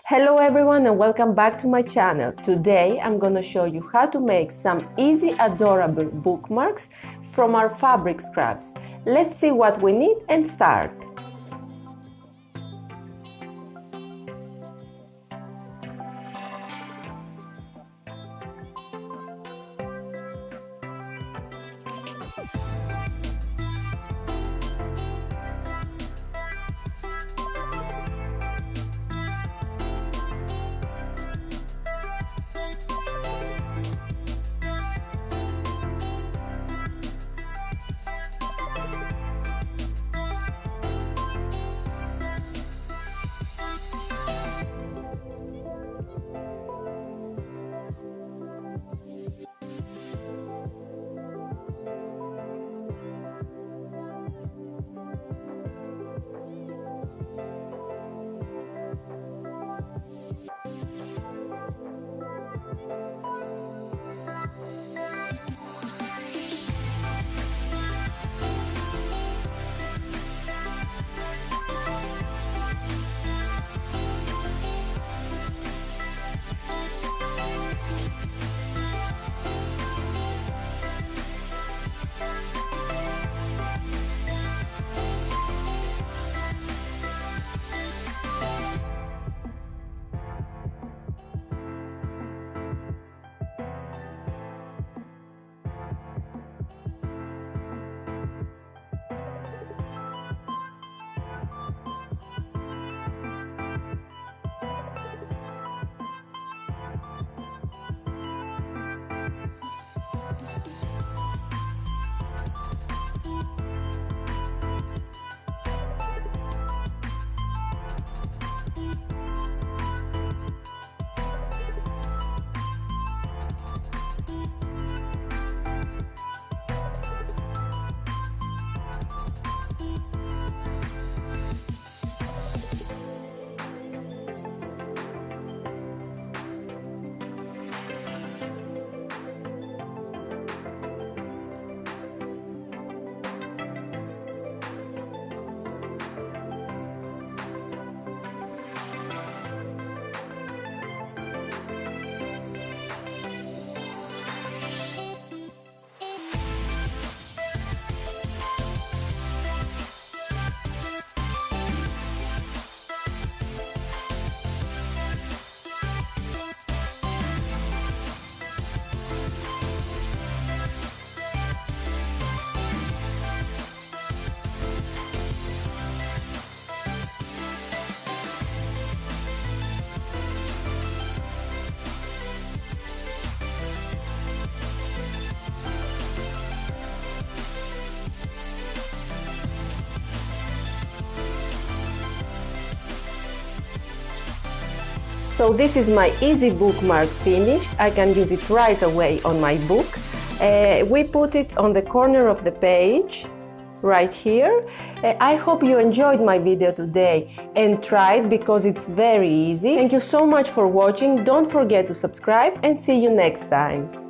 Hello everyone and welcome back to my channel. Today I'm gonna show you how to make some easy, adorable bookmarks from our fabric scraps. Let's see what we need and start. So this is my easy bookmark finished. I can use it right away on my book. We put it on the corner of the page, right here. I hope you enjoyed my video today and try it because it's very easy. Thank you so much for watching. Don't forget to subscribe and see you next time.